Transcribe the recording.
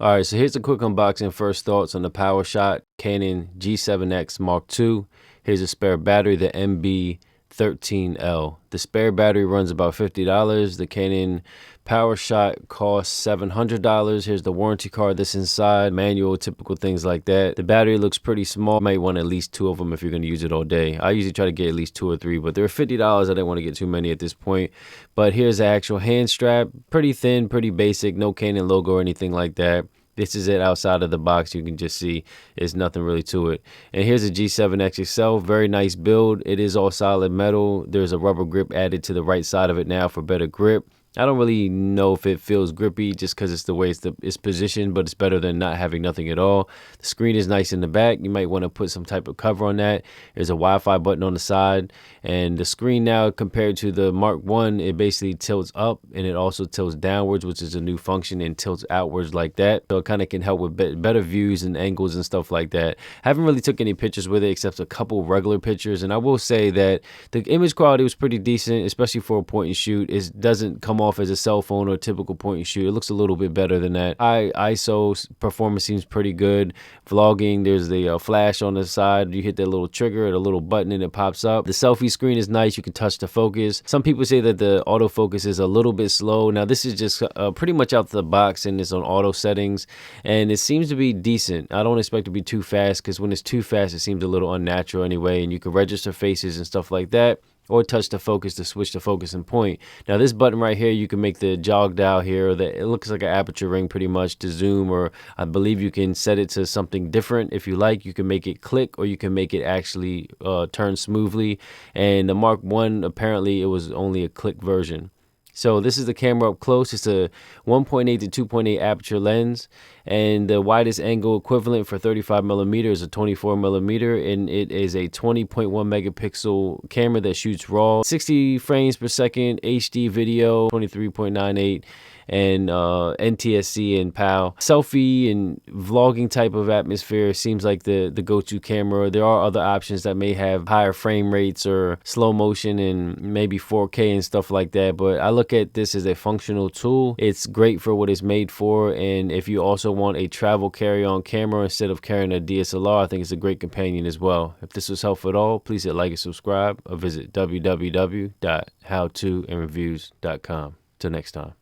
All right, so here's a quick unboxing. First thoughts on the PowerShot Canon G7X Mark II. Here's a spare battery, the MB13L. The spare battery runs about $50. The Canon PowerShot costs $700. Here's the warranty card that's inside, manual, typical things like that. The battery looks pretty small. You might want at least 2 of them if you're going to use it all day. I usually try to get at least 2 or 3, but they're $50. I didn't want to get too many at this point. But here's the actual hand strap. Pretty thin, pretty basic, no Canon logo or anything like that. This is it outside of the box. You can just see there's nothing really to it. And here's a G7X XL. Very nice build. It is all solid metal. There's a rubber grip added to the right side of it now for better grip. I don't really know if it feels grippy just because it's the way it's positioned, but it's better than not having nothing at all. The screen is nice in the back. You might want to put some type of cover on that. There's a Wi-Fi button on the side. And the screen now, compared to the Mark I, it basically tilts up and it also tilts downwards, which is a new function, and tilts outwards like that. So it kind of can help with better views and angles and stuff like that. I haven't really took any pictures with it except a couple regular pictures. And I will say that the image quality was pretty decent, especially for a point and shoot. It doesn't come off as a cell phone or a typical point and shoot. It looks a little bit better than that. ISO performance seems pretty good. Vlogging, there's the flash on the side. You hit that little trigger, the little button, and it pops up. The selfie screen is nice. You can touch the focus. Some people say that the autofocus is a little bit slow. Now this is just pretty much out the box, and it's on auto settings, and it seems to be decent. I don't expect it to be too fast, because when it's too fast it seems a little unnatural anyway, and you can register faces and stuff like that, or touch the focus to switch the focus and point. Now this button right here, you can make the jog dial here, or it looks like an aperture ring pretty much, to zoom, or I believe you can set it to something different if you like. You can make it click, or you can make it actually turn smoothly. And the Mark I, apparently it was only a click version. So this is the camera up close. It's a 1.8 to 2.8 aperture lens, and the widest angle equivalent for 35mm is a 24mm, and it is a 20.1 megapixel camera that shoots RAW, 60 frames per second, HD video, 23.98, and NTSC and PAL. Selfie and vlogging type of atmosphere seems like the go-to camera. There are other options that may have higher frame rates or slow motion and maybe 4K and stuff like that, but I look at this as a functional tool. It's great for what it's made for, and if you also want a travel carry-on camera instead of carrying a DSLR, I think it's a great companion as well. If this was helpful at all, please hit like and subscribe, or visit www.howtoandreviews.com. Till next time.